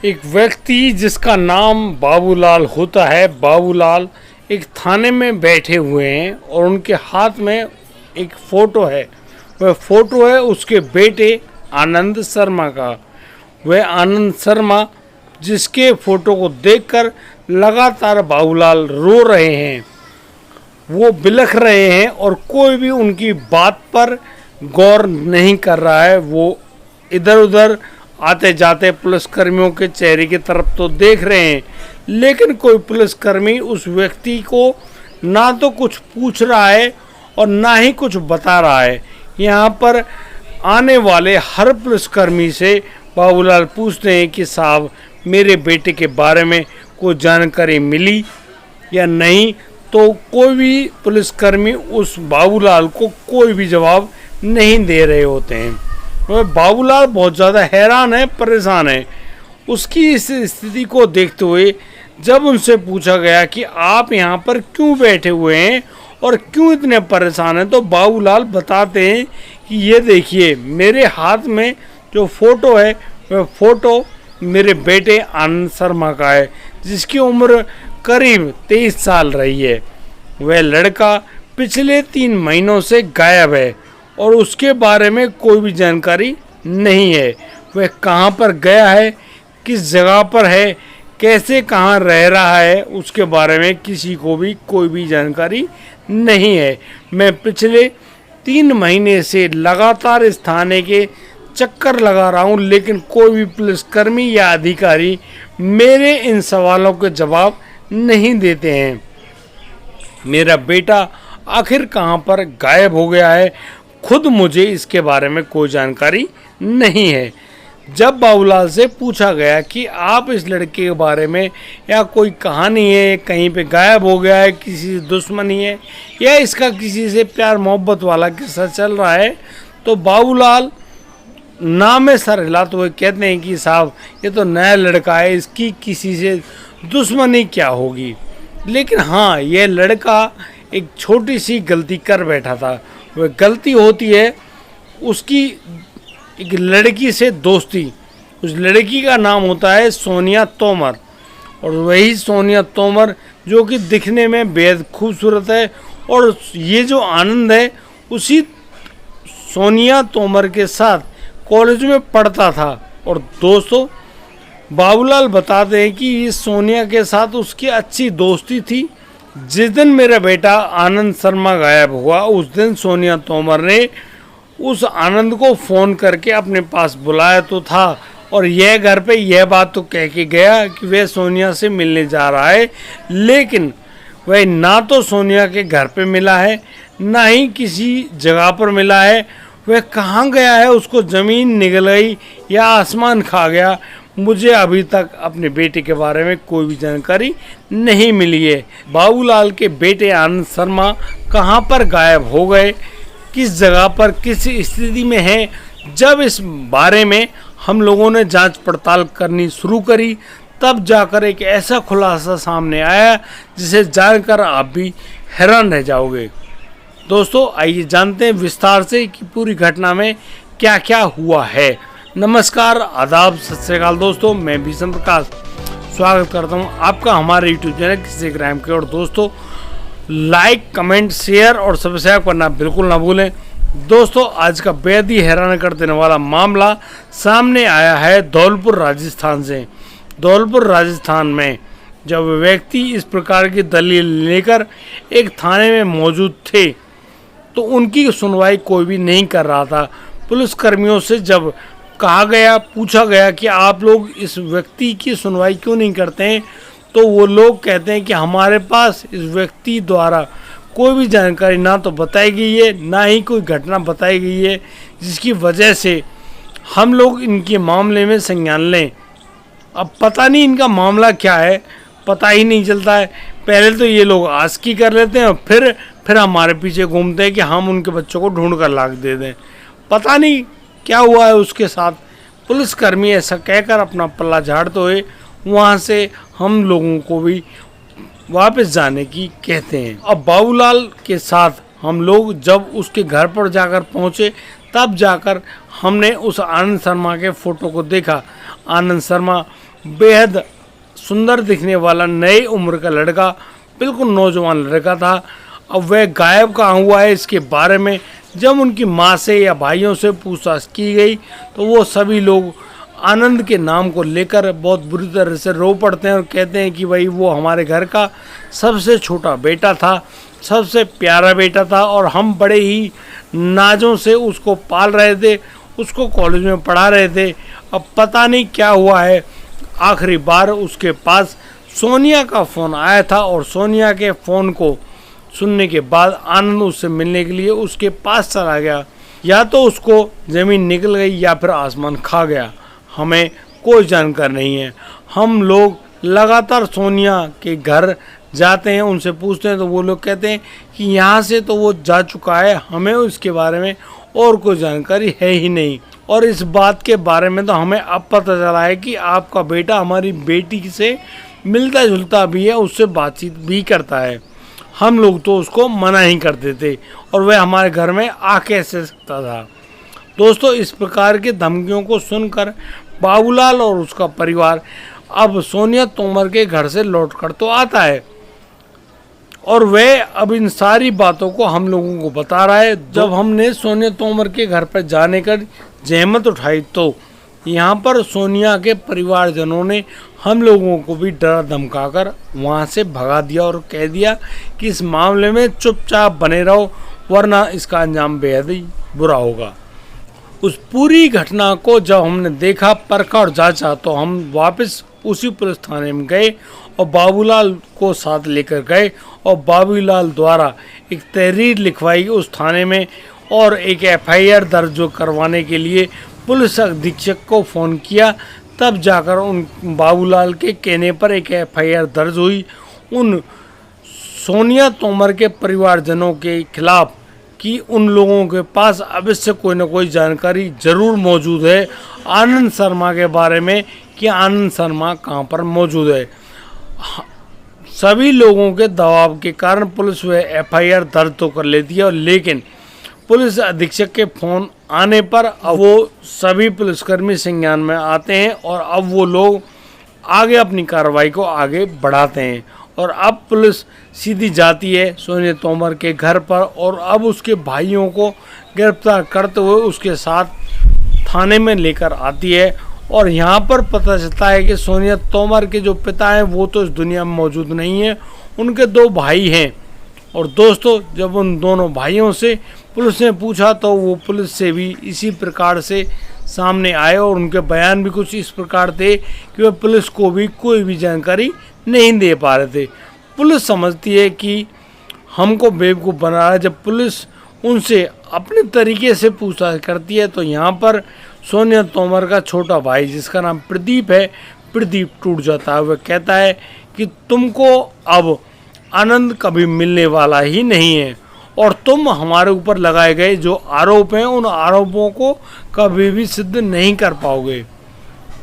एक व्यक्ति जिसका नाम बाबूलाल होता है, बाबूलाल एक थाने में बैठे हुए हैं और उनके हाथ में एक फ़ोटो है। वह फ़ोटो है उसके बेटे आनंद शर्मा का। वह आनंद शर्मा जिसके फ़ोटो को देखकर लगातार बाबूलाल रो रहे हैं, वो बिलख रहे हैं और कोई भी उनकी बात पर गौर नहीं कर रहा है। वो इधर उधर आते जाते पुलिसकर्मियों के चेहरे की तरफ तो देख रहे हैं, लेकिन कोई पुलिसकर्मी उस व्यक्ति को ना तो कुछ पूछ रहा है और ना ही कुछ बता रहा है। यहाँ पर आने वाले हर पुलिसकर्मी से बाबूलाल पूछते हैं कि साहब मेरे बेटे के बारे में कोई जानकारी मिली या नहीं, तो कोई भी पुलिसकर्मी उस बाबूलाल को कोई भी जवाब नहीं दे रहे होते हैं। वह बाबूलाल बहुत ज़्यादा हैरान है, परेशान है। उसकी इस स्थिति को देखते हुए जब उनसे पूछा गया कि आप यहाँ पर क्यों बैठे हुए हैं और क्यों इतने परेशान हैं, तो बाबूलाल बताते हैं कि ये देखिए मेरे हाथ में जो फ़ोटो है वह फ़ोटो मेरे बेटे आनंद शर्मा का है, जिसकी उम्र करीब 23 साल रही है। वह लड़का पिछले 3 महीनों से गायब है और उसके बारे में कोई भी जानकारी नहीं है। वह कहाँ पर गया है, किस जगह पर है, कैसे कहाँ रह रहा है, उसके बारे में किसी को भी कोई भी जानकारी नहीं है। मैं पिछले 3 महीने से लगातार इस थाने के चक्कर लगा रहा हूँ, लेकिन कोई भी पुलिसकर्मी या अधिकारी मेरे इन सवालों के जवाब नहीं देते हैं। मेरा बेटा आखिर कहाँ पर गायब हो गया है, खुद मुझे इसके बारे में कोई जानकारी नहीं है। जब बाबूलाल से पूछा गया कि आप इस लड़के के बारे में या कोई कहानी है, कहीं पे गायब हो गया है, किसी से दुश्मनी है या इसका किसी से प्यार मोहब्बत वाला किस्सा चल रहा है, तो बाबूलाल ना में सर हिलाते हुए कहते हैं कि साहब ये तो नया लड़का है, इसकी किसी से दुश्मनी क्या होगी। लेकिन हाँ, यह लड़का एक छोटी सी गलती कर बैठा था। वह गलती होती है उसकी एक लड़की से दोस्ती। उस लड़की का नाम होता है सोनिया तोमर, और वही सोनिया तोमर जो कि दिखने में बेहद खूबसूरत है, और ये जो आनंद है उसी सोनिया तोमर के साथ कॉलेज में पढ़ता था। और दोस्तों बाबूलाल बताते हैं कि इस सोनिया के साथ उसकी अच्छी दोस्ती थी। जिस दिन मेरा बेटा आनंद शर्मा गायब हुआ, उस दिन सोनिया तोमर ने उस आनंद को फ़ोन करके अपने पास बुलाया तो था, और यह घर पे यह बात तो कह के गया कि वह सोनिया से मिलने जा रहा है, लेकिन वह ना तो सोनिया के घर पे मिला है, ना ही किसी जगह पर मिला है। वह कहाँ गया है, उसको ज़मीन निगल गई या आसमान खा गया, मुझे अभी तक अपने बेटे के बारे में कोई भी जानकारी नहीं मिली है। बाबूलाल के बेटे आनंद शर्मा कहाँ पर गायब हो गए, किस जगह पर, किस स्थिति में हैं, जब इस बारे में हम लोगों ने जांच पड़ताल करनी शुरू करी, तब जाकर एक ऐसा खुलासा सामने आया जिसे जानकर आप भी हैरान रह जाओगे। दोस्तों आइए जानते हैं विस्तार से कि पूरी घटना में क्या क्या हुआ है। नमस्कार, आदाब, सत श्री अकाल दोस्तों, मैं भीषण प्रकाश स्वागत करता हूं आपका हमारे यूट्यूब चैनल किसी क्राइम के। और दोस्तों लाइक, कमेंट, शेयर और सब्सक्राइब करना बिल्कुल ना भूलें। दोस्तों आज का बेहद ही हैरान कर देने वाला मामला सामने आया है धौलपुर राजस्थान से। धौलपुर राजस्थान में जब व्यक्ति इस प्रकार की दलील लेकर एक थाने में मौजूद थे तो उनकी सुनवाई कोई भी नहीं कर रहा था। पुलिसकर्मियों से जब कहा गया, पूछा गया कि आप लोग इस व्यक्ति की सुनवाई क्यों नहीं करते हैं, तो वो लोग कहते हैं कि हमारे पास इस व्यक्ति द्वारा कोई भी जानकारी ना तो बताई गई है, ना ही कोई घटना बताई गई है जिसकी वजह से हम लोग इनके मामले में संज्ञान लें। अब पता नहीं इनका मामला क्या है, पता ही नहीं चलता है। पहले तो ये लोग आस्की कर लेते हैं और फिर हमारे पीछे घूमते हैं कि हम उनके बच्चों को ढूंढ कर ला दे दें। पता नहीं क्या हुआ है उसके साथ। पुलिसकर्मी ऐसा कहकर अपना पल्ला झाड़ते हुए वहाँ से हम लोगों को भी वापस जाने की कहते हैं। अब बाबूलाल के साथ हम लोग जब उसके घर पर जाकर पहुँचे, तब जाकर हमने उस आनंद शर्मा के फ़ोटो को देखा। आनंद शर्मा बेहद सुंदर दिखने वाला नई उम्र का लड़का, बिल्कुल नौजवान लड़का था। अब वह गायब कहाँ हुआ है इसके बारे में जब उनकी माँ से या भाइयों से पूछताछ की गई तो वो सभी लोग आनंद के नाम को लेकर बहुत बुरी तरह से रो पड़ते हैं और कहते हैं कि भाई वो हमारे घर का सबसे छोटा बेटा था, सबसे प्यारा बेटा था और हम बड़े ही नाजों से उसको पाल रहे थे, उसको कॉलेज में पढ़ा रहे थे। अब पता नहीं क्या हुआ है, आखिरी बार उसके पास सोनिया का फ़ोन आया था और सोनिया के फ़ोन को सुनने के बाद आनंद उससे मिलने के लिए उसके पास चला गया। या तो उसको ज़मीन निकल गई या फिर आसमान खा गया, हमें कोई जानकारी नहीं है। हम लोग लगातार सोनिया के घर जाते हैं, उनसे पूछते हैं तो वो लोग कहते हैं कि यहाँ से तो वो जा चुका है, हमें उसके बारे में और कोई जानकारी है ही नहीं। और इस बात के बारे में तो हमें अब पता चला है कि आपका बेटा हमारी बेटी से मिलता जुलता भी है, उससे बातचीत भी करता है। हम लोग तो उसको मना ही करते थे और वह हमारे घर में आ कैसे सकता था। दोस्तों, इस प्रकार की धमकियों को सुनकर बाबूलाल और उसका परिवार अब सोनिया तोमर के घर से लौटकर तो आता है और वह अब इन सारी बातों को हम लोगों को बता रहा है। जब हमने सोनिया तोमर के घर पर जाने का जहमत उठाई तो यहाँ पर सोनिया के परिवारजनों ने हम लोगों को भी डरा धमकाकर वहाँ से भगा दिया और कह दिया कि इस मामले में चुपचाप बने रहो वरना इसका अंजाम बेहद ही बुरा होगा। उस पूरी घटना को जब हमने देखा, परखा और जांचा तो हम वापस उसी पुलिस थाने में गए और बाबूलाल को साथ लेकर गए और बाबूलाल द्वारा एक तहरीर लिखवाई उस थाने में और एक एफआईआर दर्ज करवाने के लिए पुलिस अधीक्षक को फ़ोन किया। तब जाकर उन बाबूलाल के कहने पर एक एफआईआर दर्ज हुई उन सोनिया तोमर के परिवारजनों के खिलाफ कि उन लोगों के पास अवश्य कोई ना कोई जानकारी ज़रूर मौजूद है आनंद शर्मा के बारे में कि आनंद शर्मा कहाँ पर मौजूद है। सभी लोगों के दबाव के कारण पुलिस वह एफआईआर दर्ज तो कर लेती है और लेकिन पुलिस अधीक्षक के फ़ोन आने पर अब वो सभी पुलिसकर्मी संज्ञान में आते हैं और अब वो लोग आगे अपनी कार्रवाई को आगे बढ़ाते हैं और अब पुलिस सीधी जाती है सोनिया तोमर के घर पर और अब उसके भाइयों को गिरफ्तार करते हुए उसके साथ थाने में लेकर आती है। और यहाँ पर पता चलता है कि सोनिया तोमर के जो पिता हैं वो तो इस दुनिया में मौजूद नहीं है, उनके दो भाई हैं। और दोस्तों, जब उन दोनों भाइयों से पुलिस ने पूछा तो वो पुलिस से भी इसी प्रकार से सामने आए और उनके बयान भी कुछ इस प्रकार थे कि वे पुलिस को भी कोई भी जानकारी नहीं दे पा रहे थे। पुलिस समझती है कि हमको बेवकूफ़ बना रहा है। जब पुलिस उनसे अपने तरीके से पूछताछ करती है तो यहाँ पर सोनिया तोमर का छोटा भाई जिसका नाम प्रदीप है, प्रदीप टूट जाता है। वह कहता है कि तुमको अब आनंद कभी मिलने वाला ही नहीं है और तुम हमारे ऊपर लगाए गए जो आरोप हैं उन आरोपों को कभी भी सिद्ध नहीं कर पाओगे।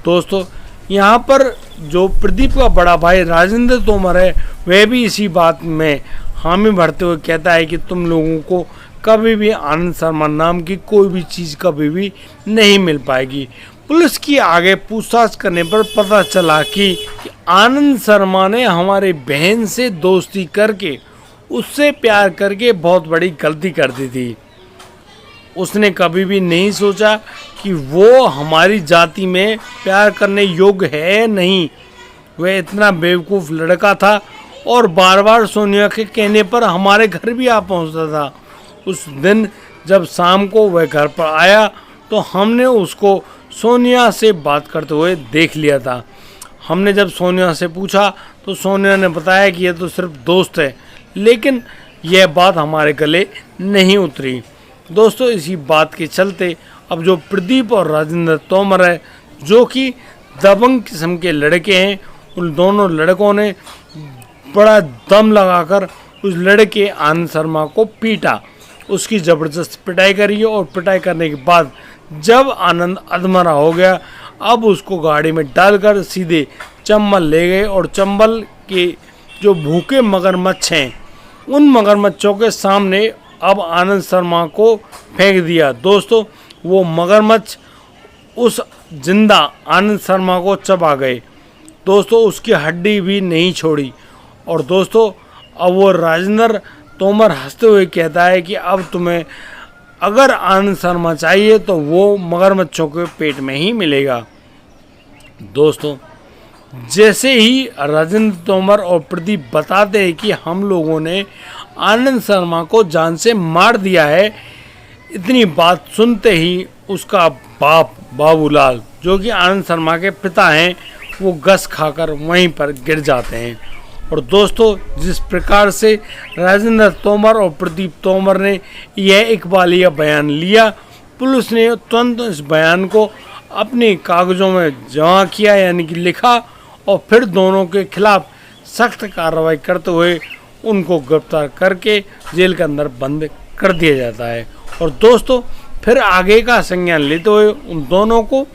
दोस्तों, यहाँ पर जो प्रदीप का बड़ा भाई राजेंद्र तोमर है वह भी इसी बात में हामी भरते हुए कहता है कि तुम लोगों को कभी भी आनंद शर्मा नाम की कोई भी चीज़ कभी भी नहीं मिल पाएगी। पुलिस की आगे पूछताछ करने पर पता चला कि आनंद शर्मा ने हमारी बहन से दोस्ती करके उससे प्यार करके बहुत बड़ी गलती कर दी थी। उसने कभी भी नहीं सोचा कि वो हमारी जाति में प्यार करने योग्य है नहीं। वह इतना बेवकूफ़ लड़का था और बार बार सोनिया के कहने पर हमारे घर भी आ पहुंचता था। उस दिन जब शाम को वह घर पर आया तो हमने उसको सोनिया से बात करते हुए देख लिया था। हमने जब सोनिया से पूछा तो सोनिया ने बताया कि यह तो सिर्फ दोस्त है, लेकिन यह बात हमारे गले नहीं उतरी। दोस्तों, इसी बात के चलते अब जो प्रदीप और राजेंद्र तोमर है जो कि दबंग किस्म के लड़के हैं, उन दोनों लड़कों ने बड़ा दम लगाकर उस लड़के आनंद शर्मा को पीटा, उसकी ज़बरदस्त पिटाई करी और पिटाई करने के बाद जब आनंद अधमरा हो गया अब उसको गाड़ी में डालकर सीधे चंबल ले गए और चंबल के जो भूखे मगरमच्छ हैं उन मगरमच्छों के सामने अब आनंद शर्मा को फेंक दिया। दोस्तों, वो मगरमच्छ उस जिंदा आनंद शर्मा को चबा गए दोस्तों उसकी हड्डी भी नहीं छोड़ी। और दोस्तों अब वो राजेंद्र तोमर हंसते हुए कहता है कि अब तुम्हें अगर आनंद शर्मा चाहिए तो वो मगरमच्छों के पेट में ही मिलेगा। दोस्तों जैसे ही राजेंद्र तोमर और प्रदीप बताते हैं कि हम लोगों ने आनंद शर्मा को जान से मार दिया है, इतनी बात सुनते ही उसका बाप बाबूलाल, जो कि आनंद शर्मा के पिता हैं, वो गस खाकर वहीं पर गिर जाते हैं। और दोस्तों जिस प्रकार से राजेंद्र तोमर और प्रदीप तोमर ने यह इकबालिया बयान लिया, पुलिस ने तुरंत इस बयान को अपने कागज़ों में जमा किया, यानी कि लिखा, और फिर दोनों के खिलाफ सख्त कार्रवाई करते हुए उनको गिरफ्तार करके जेल के अंदर बंद कर दिया जाता है। और दोस्तों फिर आगे का संज्ञान लेते हुए उन दोनों को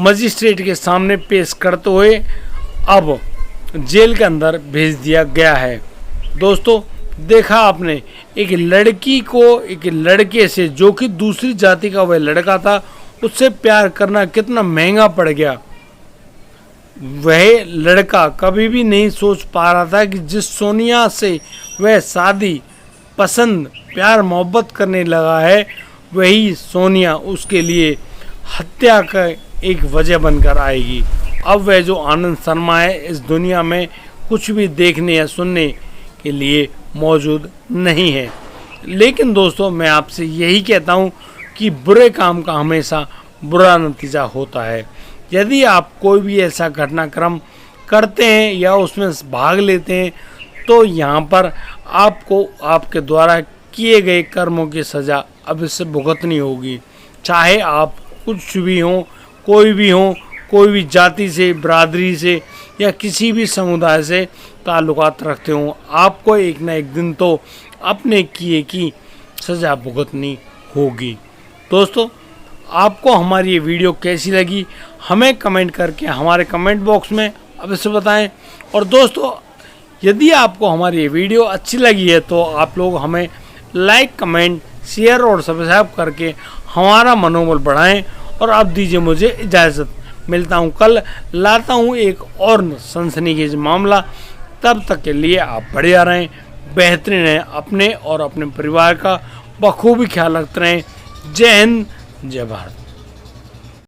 मजिस्ट्रेट के सामने पेश करते हुए अब जेल के अंदर भेज दिया गया है। दोस्तों देखा आपने, एक लड़की को एक लड़के से, जो कि दूसरी जाति का वह लड़का था, उससे प्यार करना कितना महंगा पड़ गया। वह लड़का कभी भी नहीं सोच पा रहा था कि जिस सोनिया से वह शादी पसंद प्यार मोहब्बत करने लगा है, वही सोनिया उसके लिए हत्या का एक वजह बनकर आएगी। अब वह जो आनंद शर्मा है इस दुनिया में कुछ भी देखने या सुनने के लिए मौजूद नहीं है। लेकिन दोस्तों मैं आपसे यही कहता हूँ कि बुरे काम का हमेशा बुरा नतीजा होता है। यदि आप कोई भी ऐसा घटनाक्रम करते हैं या उसमें भाग लेते हैं तो यहाँ पर आपको आपके द्वारा किए गए कर्मों की सज़ा अवश्य भुगतनी होगी। चाहे आप कुछ भी हों, कोई भी हों, कोई भी जाति से, बिरादरी से या किसी भी समुदाय से ताल्लुकात रखते हों, आपको एक न एक दिन तो अपने किए की सज़ा भुगतनी होगी। दोस्तों आपको हमारी ये वीडियो कैसी लगी हमें कमेंट करके हमारे कमेंट बॉक्स में अवश्य बताएं। और दोस्तों यदि आपको हमारी ये वीडियो अच्छी लगी है तो आप लोग हमें लाइक, कमेंट, शेयर और सब्सक्राइब करके हमारा मनोबल बढ़ाएं। और अब दीजिए मुझे इजाज़त, मिलता हूँ कल, लाता हूँ एक और सनसनीखेज मामला। तब तक के लिए आप बढ़िया रहें, बेहतरीन रहें, अपने और अपने परिवार का बखूबी ख्याल रखते रहें। जय हिंद, जय भारत।